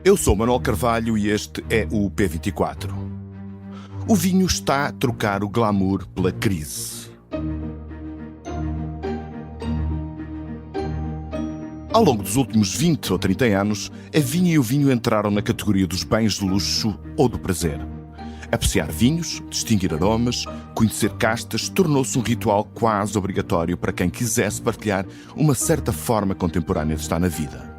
Eu sou Manuel Carvalho e este é o P24. O vinho está a trocar o glamour pela crise. Ao longo dos últimos 20 ou 30 anos, a vinha e o vinho entraram na categoria dos bens de luxo ou do prazer. Apreciar vinhos, distinguir aromas, conhecer castas, tornou-se um ritual quase obrigatório para quem quisesse partilhar uma certa forma contemporânea de estar na vida.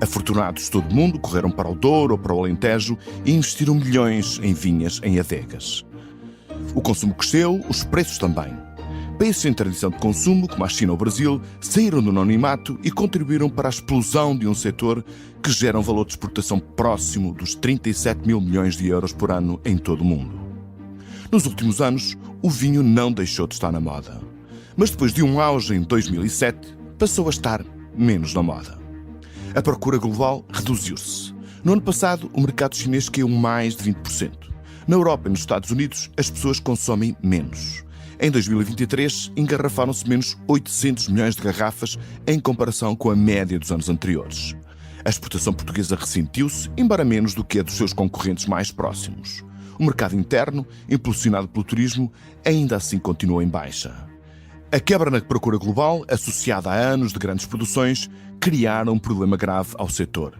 Afortunados de todo o mundo correram para o Douro ou para o Alentejo e investiram milhões em vinhas em adegas. O consumo cresceu, os preços também. Países em tradição de consumo, como a China ou o Brasil, saíram do anonimato e contribuíram para a explosão de um setor que gera um valor de exportação próximo dos 37 mil milhões de euros por ano em todo o mundo. Nos últimos anos, o vinho não deixou de estar na moda. Mas depois de um auge em 2007, passou a estar menos na moda. A procura global reduziu-se. No ano passado, o mercado chinês caiu mais de 20%. Na Europa e nos Estados Unidos, as pessoas consomem menos. Em 2023, engarrafaram-se menos 800 milhões de garrafas em comparação com a média dos anos anteriores. A exportação portuguesa ressentiu-se, embora menos do que a dos seus concorrentes mais próximos. O mercado interno, impulsionado pelo turismo, ainda assim continuou em baixa. A quebra na procura global, associada a anos de grandes produções, criaram um problema grave ao setor,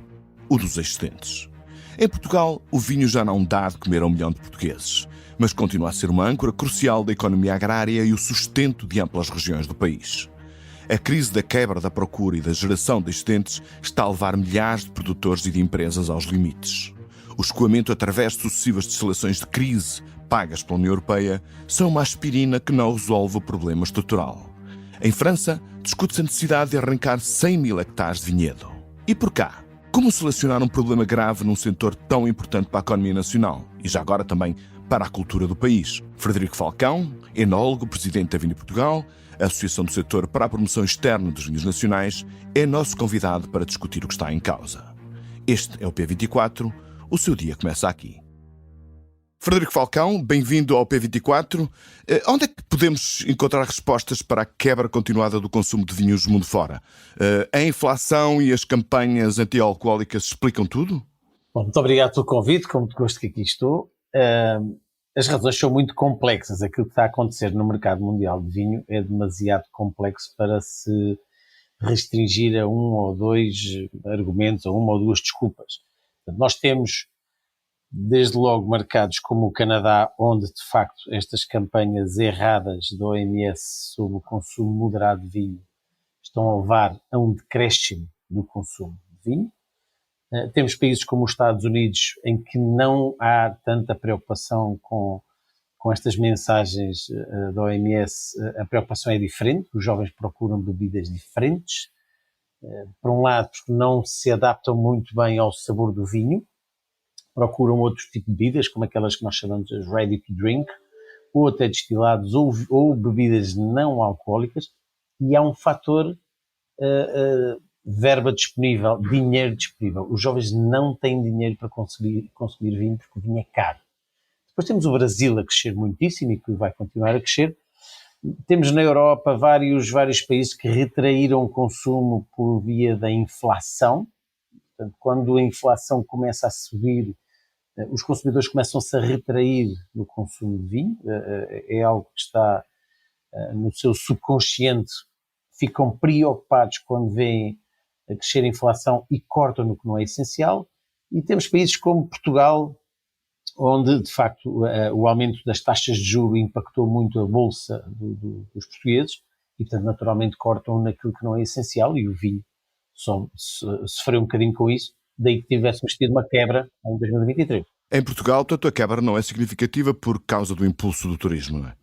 o dos excedentes. Em Portugal, o vinho já não dá de comer a 1 milhão de portugueses, mas continua a ser uma âncora crucial da economia agrária e o sustento de amplas regiões do país. A crise da quebra da procura e da geração de excedentes está a levar milhares de produtores e de empresas aos limites. O escoamento através de sucessivas destilações de crise pagas pela União Europeia são uma aspirina que não resolve o problema estrutural. Em França, discute-se a necessidade de arrancar 100 mil hectares de vinhedo. E por cá? Como solucionar um problema grave num setor tão importante para a economia nacional e já agora também para a cultura do país? Frederico Falcão, enólogo, presidente da Vinho Portugal, a Associação do Setor para a Promoção Externa dos Vinhos Nacionais, é nosso convidado para discutir o que está em causa. Este é o P24, o seu dia começa aqui. Frederico Falcão, bem-vindo ao P24. Onde é que podemos encontrar respostas para a quebra continuada do consumo de vinhos mundo fora? A inflação e as campanhas anti-alcoólicas explicam tudo? Bom, muito obrigado pelo convite, com muito gosto que aqui estou. As razões são muito complexas. Aquilo que está a acontecer no mercado mundial de vinho é demasiado complexo para se restringir a um ou dois argumentos, a uma ou duas desculpas. Portanto, nós temos desde logo mercados como o Canadá, onde de facto estas campanhas erradas da OMS sobre o consumo moderado de vinho estão a levar a um decréscimo no consumo de vinho. Temos países como os Estados Unidos, em que não há tanta preocupação com estas mensagens da OMS. A preocupação é diferente, os jovens procuram bebidas diferentes. Por um lado, porque não se adaptam muito bem ao sabor do vinho, procuram outro tipo de bebidas, como aquelas que nós chamamos de ready to drink, ou até destilados, ou bebidas não alcoólicas, e há um fator verba disponível, dinheiro disponível. Os jovens não têm dinheiro para consumir vinho, porque o vinho é caro. Depois temos o Brasil a crescer muitíssimo e que vai continuar a crescer. Temos na Europa vários países que retraíram o consumo por via da inflação. Portanto, quando a inflação começa a subir, os consumidores começam-se a retrair no consumo de vinho. É algo que está no seu subconsciente. Ficam preocupados quando veem a crescer a inflação e cortam no que não é essencial. E temos países como Portugal, onde de facto o aumento das taxas de juros impactou muito a bolsa dos portugueses e, portanto, naturalmente cortam naquilo que não é essencial, e o vinho sofreu um bocadinho com isso, daí que tivéssemos tido uma quebra em 2023. Em Portugal, tanto a quebra não é significativa por causa do impulso do turismo, não é?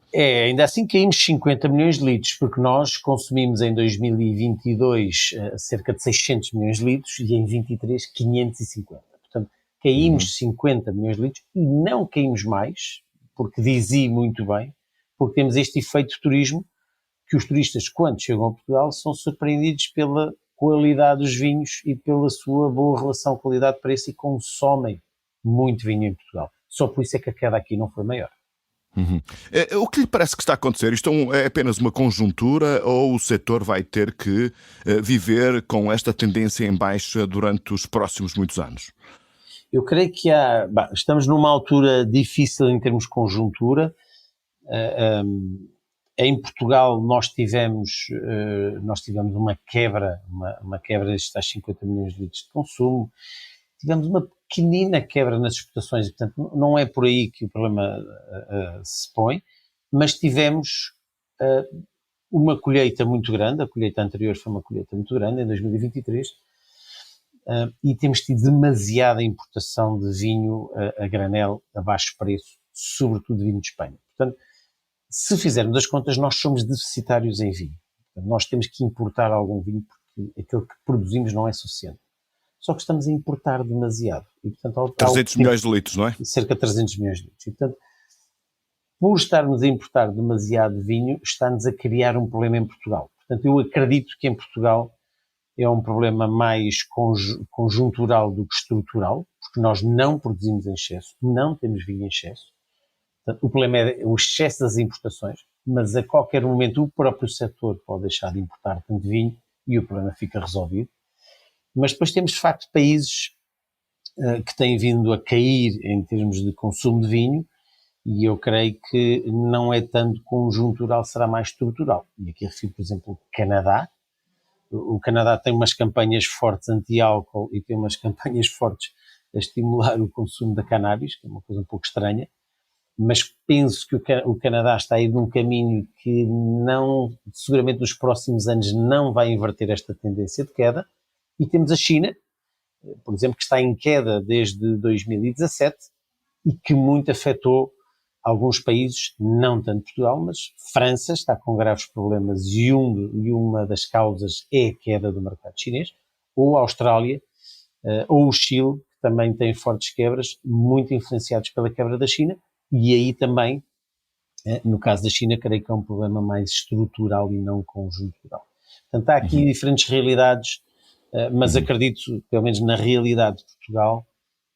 Ainda assim caímos 50 milhões de litros, porque nós consumimos em 2022 cerca de 600 milhões de litros e em 2023 550. Portanto, caímos 50 milhões de litros e não caímos mais, porque dizia muito bem, porque temos este efeito de turismo, que os turistas, quando chegam a Portugal, são surpreendidos pela qualidade dos vinhos e pela sua boa relação qualidade-preço e consomem muito vinho em Portugal. Só por isso é que a queda aqui não foi maior. O que lhe parece que está a acontecer? Isto é apenas uma conjuntura ou o setor vai ter que viver com esta tendência em baixa durante os próximos muitos anos? Eu creio que estamos numa altura difícil em termos de conjuntura. Em Portugal nós tivemos uma quebra destes tais 50 milhões de litros de consumo, tivemos uma pequenina quebra nas exportações, e, portanto, não é por aí que o problema se põe, mas tivemos uma colheita muito grande, a colheita anterior foi uma colheita muito grande, em 2023, e temos tido demasiada importação de vinho a granel, a baixo preço, sobretudo de vinho de Espanha. Portanto, se fizermos as contas, nós somos deficitários em vinho. Portanto, nós temos que importar algum vinho porque aquilo que produzimos não é suficiente. Só que estamos a importar demasiado. E, portanto, 300 milhões de litros, não é? Cerca de 300 milhões de litros. E, portanto, por estarmos a importar demasiado vinho, está-nos a criar um problema em Portugal. Portanto, eu acredito que em Portugal é um problema mais conjuntural do que estrutural, porque nós não produzimos em excesso, não temos vinho em excesso. Portanto, o problema é o excesso das importações, mas a qualquer momento o próprio setor pode deixar de importar tanto vinho e o problema fica resolvido. Mas depois temos, de facto, países que têm vindo a cair em termos de consumo de vinho, e eu creio que não é tanto conjuntural, será mais estrutural. E aqui refiro, por exemplo, o Canadá. O Canadá tem umas campanhas fortes anti-álcool e tem umas campanhas fortes a estimular o consumo da cannabis, que é uma coisa um pouco estranha, mas penso que o Canadá está a ir num caminho que seguramente nos próximos anos não vai inverter esta tendência de queda. E temos a China, por exemplo, que está em queda desde 2017 e que muito afetou alguns países, não tanto Portugal, mas França está com graves problemas e uma das causas é a queda do mercado chinês, ou a Austrália, ou o Chile, que também tem fortes quebras, muito influenciados pela quebra da China, e aí também, no caso da China, creio que é um problema mais estrutural e não conjuntural. Portanto, há aqui diferentes realidades, mas acredito, pelo menos na realidade de Portugal,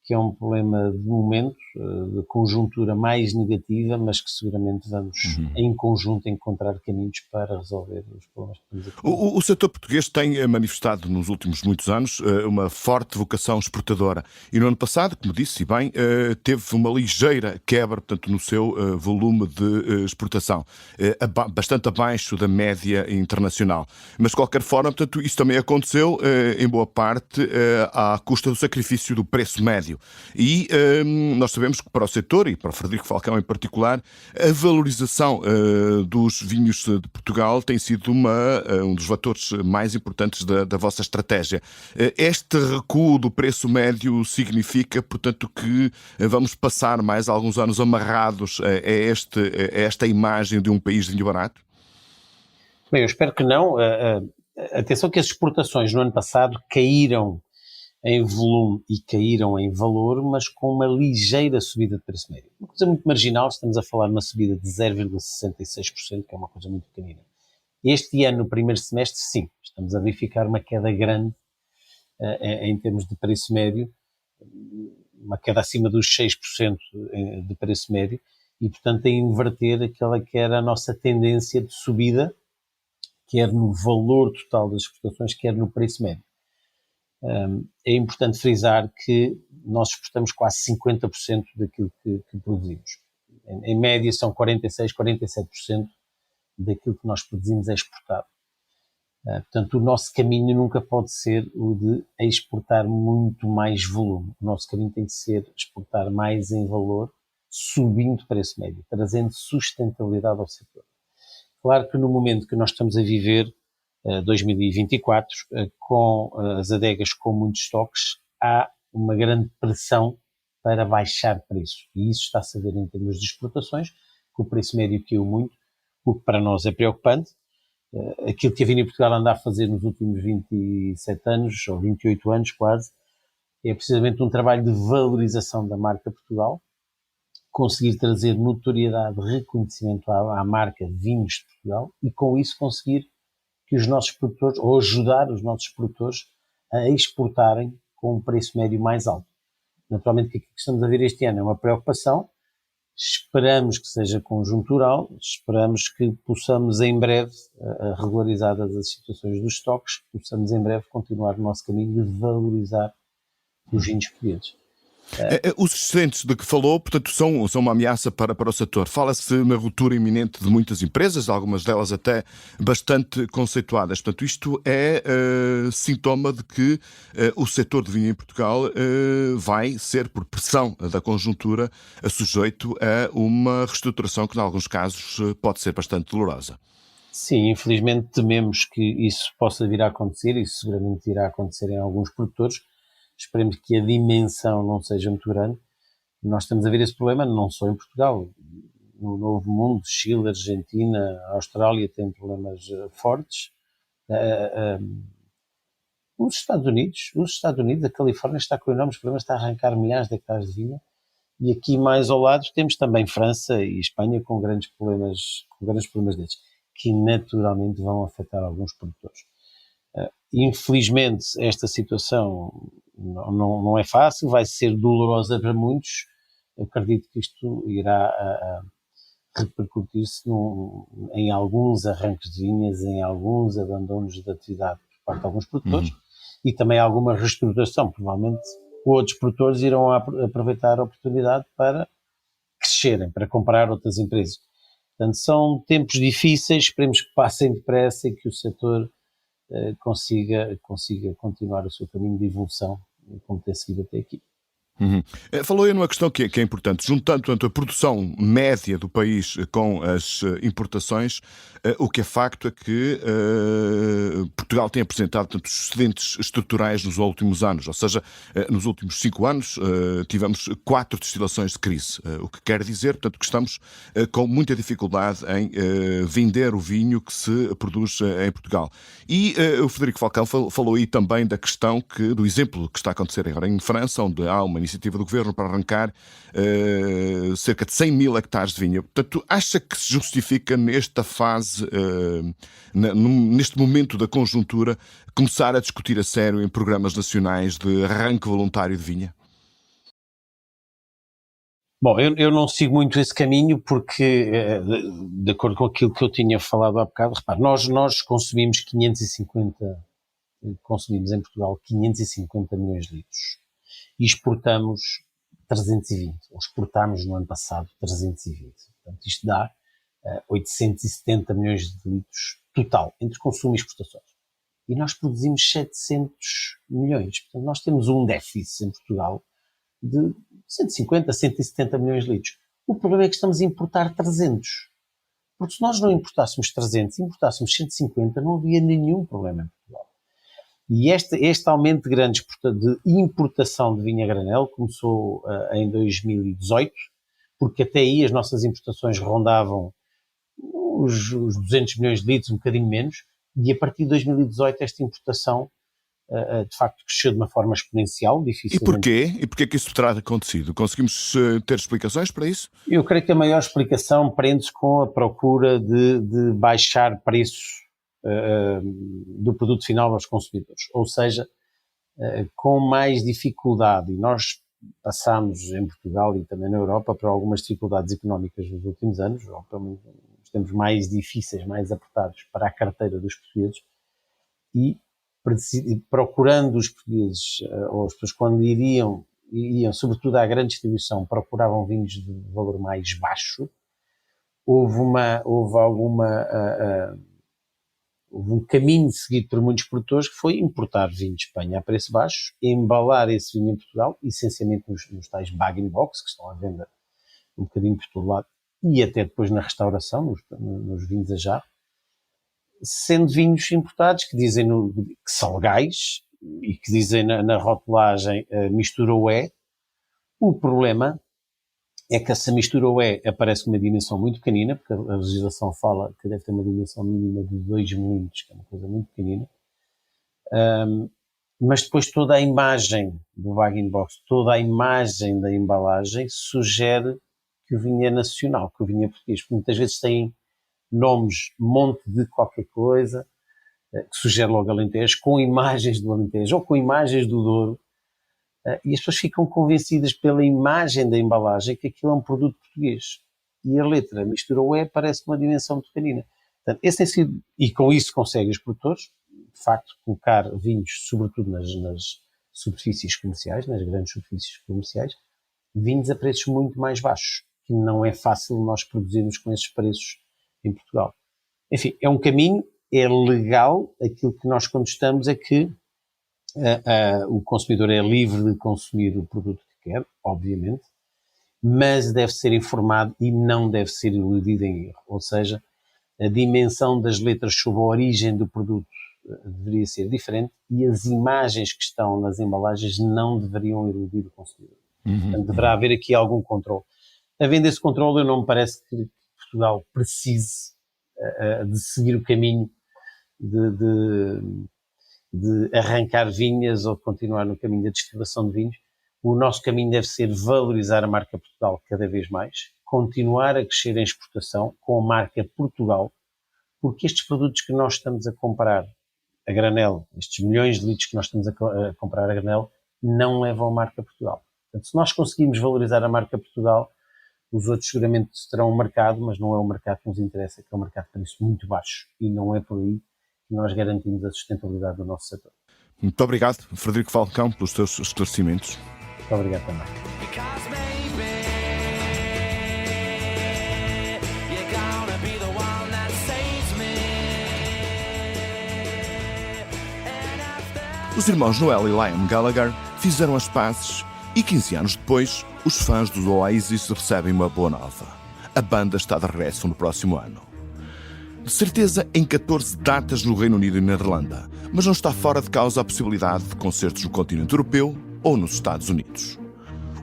que é um problema de momento, de conjuntura mais negativa, mas que seguramente vamos, em conjunto, encontrar caminhos para resolver os problemas que temos aqui. O setor português tem manifestado nos últimos muitos anos uma forte vocação exportadora. E no ano passado, como disse, e bem, teve uma ligeira quebra, portanto, no seu volume de exportação, bastante abaixo da média internacional. Mas, de qualquer forma, portanto, isso também aconteceu, em boa parte, à custa do sacrifício do preço médio. E nós sabemos que para o setor, e para o Frederico Falcão em particular, a valorização dos vinhos de Portugal tem sido um dos fatores mais importantes da vossa estratégia. Este recuo do preço médio significa, portanto, que vamos passar mais alguns anos amarrados a esta imagem de um país de vinho barato? Bem, eu espero que não. Atenção que as exportações no ano passado caíram em volume e caíram em valor, mas com uma ligeira subida de preço médio. Uma coisa muito marginal, estamos a falar de uma subida de 0,66%, que é uma coisa muito pequenina. Este ano, no primeiro semestre, sim, estamos a verificar uma queda grande em termos de preço médio, uma queda acima dos 6% de preço médio, e, portanto, a inverter aquela que era a nossa tendência de subida, quer no valor total das exportações, quer no preço médio. É importante frisar que nós exportamos quase 50% daquilo que produzimos. Em média são 46%, 47% daquilo que nós produzimos é exportado. Portanto, o nosso caminho nunca pode ser o de exportar muito mais volume. O nosso caminho tem que ser exportar mais em valor, subindo o preço médio, trazendo sustentabilidade ao setor. Claro que no momento que nós estamos a viver, 2024, com as adegas com muitos estoques, há uma grande pressão para baixar preços. E isso está-se a ver em termos de exportações, que o preço médio caiu muito, o que para nós é preocupante. Aquilo que a Vini Portugal anda a fazer nos últimos 27 anos, ou 28 anos quase, é precisamente um trabalho de valorização da marca Portugal, conseguir trazer notoriedade, reconhecimento à marca Vinhos de Portugal e com isso conseguir que os nossos produtores, ou ajudar os nossos produtores a exportarem com um preço médio mais alto. Naturalmente que aquilo que estamos a ver este ano é uma preocupação, esperamos que seja conjuntural, esperamos que possamos em breve, regularizadas as situações dos estoques, possamos em breve continuar o nosso caminho de valorizar os vinhos portugueses. Os excedentes de que falou, portanto, são uma ameaça para o setor. Fala-se na ruptura iminente de muitas empresas, algumas delas até bastante conceituadas. Portanto, isto é sintoma de que o setor de vinho em Portugal vai ser, por pressão da conjuntura, sujeito a uma reestruturação que, em alguns casos, pode ser bastante dolorosa. Sim, infelizmente tememos que isso possa vir a acontecer, e isso seguramente irá acontecer em alguns produtores. Esperemos que a dimensão não seja muito grande. Nós estamos a ver esse problema não só em Portugal. No Novo Mundo, Chile, Argentina, Austrália têm problemas fortes. Os Estados Unidos, a Califórnia está com enormes problemas, está a arrancar milhares de hectares de vinho. E aqui mais ao lado temos também França e Espanha com grandes problemas destes, que naturalmente vão afetar alguns produtores. Infelizmente, esta situação não é fácil, vai ser dolorosa para muitos. Eu acredito que isto irá repercutir-se em alguns arranques de vinhas, em alguns abandonos de atividade por parte de alguns produtores e também alguma reestruturação. Provavelmente outros produtores irão aproveitar a oportunidade para crescerem, para comprar outras empresas. Portanto, são tempos difíceis, esperemos que passem depressa e que o setor consiga continuar o seu caminho de evolução, como tem seguido até aqui. Falou aí numa questão que é importante. Juntando, portanto, a produção média do país com as importações, o que é facto é que Portugal tem apresentado, portanto, excedentes estruturais nos últimos anos. Ou seja, nos últimos 5 anos tivemos 4 destilações de crise. O que quer dizer, portanto, que estamos com muita dificuldade em vender o vinho que se produz em Portugal. E o Frederico Falcão falou aí também da questão do exemplo que está a acontecer agora em França, onde há uma iniciativa do Governo para arrancar cerca de 100 mil hectares de vinho. Portanto, acha que se justifica nesta fase, neste momento da conjuntura, começar a discutir a sério em programas nacionais de arranque voluntário de vinha? Bom, eu não sigo muito esse caminho porque, de acordo com aquilo que eu tinha falado há bocado, repare, nós consumimos em Portugal 550 milhões de litros. E exportamos 320, ou exportámos no ano passado 320. Portanto, isto dá 870 milhões de litros total, entre consumo e exportações. E nós produzimos 700 milhões. Portanto, nós temos um déficit em Portugal de 150, 170 milhões de litros. O problema é que estamos a importar 300. Porque se nós não importássemos 300, importássemos 150, não havia nenhum problema em Portugal. E este aumento grande de importação de vinho a granel começou em 2018, porque até aí as nossas importações rondavam os 200 milhões de litros, um bocadinho menos, e a partir de 2018 esta importação de facto cresceu de uma forma exponencial, dificilmente. E porquê? E porquê que isso terá acontecido? Conseguimos ter explicações para isso? Eu creio que a maior explicação prende-se com a procura de baixar preços do produto final aos consumidores, ou seja, com mais dificuldade, e nós passámos em Portugal e também na Europa por algumas dificuldades económicas nos últimos anos, ou pelo menos os tempos mais difíceis, mais apertados para a carteira dos portugueses, e procurando os portugueses, ou as pessoas quando iam sobretudo à grande distribuição, procuravam vinhos de valor mais baixo, houve um caminho seguido por muitos produtores que foi importar vinho de Espanha a preço baixo, embalar esse vinho em Portugal, essencialmente nos tais bag-in-box, que estão à venda um bocadinho por todo lado, e até depois na restauração, nos vinhos a jarro, sendo vinhos importados que dizem que são legais e que dizem na rotulagem mistura UE. O problema é que essa mistura UE aparece com uma dimensão muito pequenina, porque a legislação fala que deve ter uma dimensão mínima de 2 milímetros, que é uma coisa muito pequenina. Mas depois toda a imagem do bag-in-box, toda a imagem da embalagem sugere que o vinho é nacional, que o vinho é português. Porque muitas vezes tem nomes, monte de qualquer coisa, que sugere logo Alentejo, com imagens do Alentejo ou com imagens do Douro. E as pessoas ficam convencidas pela imagem da embalagem que aquilo é um produto português. E a letra mistura UE parece uma dimensão muito pequenina. Portanto, esse tem sido, e com isso conseguem os produtores, de facto, colocar vinhos, sobretudo superfícies comerciais, nas grandes superfícies comerciais, vinhos a preços muito mais baixos, que não é fácil nós produzirmos com esses preços em Portugal. Enfim, é um caminho, é legal, aquilo que nós contestamos é que o consumidor é livre de consumir o produto que quer, obviamente, mas deve ser informado e não deve ser iludido em erro. Ou seja, a dimensão das letras sobre a origem do produto deveria ser diferente e as imagens que estão nas embalagens não deveriam iludir o consumidor. Portanto, deverá haver aqui algum controle. Havendo esse controle, não me parece que Portugal precise de seguir o caminho de arrancar vinhas ou de continuar no caminho da destilação de vinhos. O nosso caminho deve ser valorizar a marca Portugal cada vez mais, continuar a crescer em exportação com a marca Portugal, porque estes produtos que nós estamos a comprar a granel, estes milhões de litros que nós estamos a comprar a granel, não levam a marca Portugal. Portanto, se nós conseguirmos valorizar a marca Portugal, os outros seguramente terão um mercado, mas não é o mercado que nos interessa, que é um mercado de preço muito baixo, e não é por aí que nós garantimos a sustentabilidade do nosso setor. Muito obrigado, Frederico Falcão, pelos teus esclarecimentos. Muito obrigado também. Os irmãos Noel e Liam Gallagher fizeram as pazes e 15 anos depois, os fãs do Oasis recebem uma boa nova. A banda está de regresso no próximo ano. De certeza em 14 datas no Reino Unido e na Irlanda, mas não está fora de causa a possibilidade de concertos no continente europeu ou nos Estados Unidos.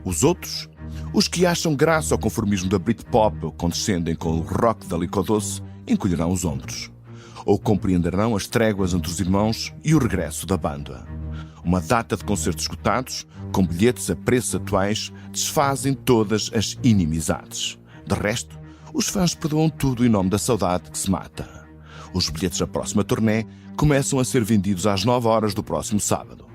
Os outros, os que acham graça ao conformismo da Britpop ou condescendem com o rock da Licor Doce, encolherão os ombros. Ou compreenderão as tréguas entre os irmãos e o regresso da banda. Uma data de concertos esgotados, com bilhetes a preços atuais, desfazem todas as inimizades. De resto, os fãs perdoam tudo em nome da saudade que se mata. Os bilhetes da próxima turnê começam a ser vendidos às 9 horas do próximo sábado.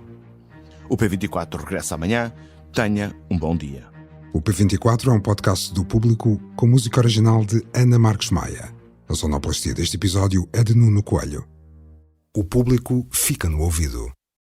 O P24 regressa amanhã. Tenha um bom dia. O P24 é um podcast do Público com música original de Ana Marques Maia. A sonoplastia deste episódio é de Nuno Coelho. O Público fica no ouvido.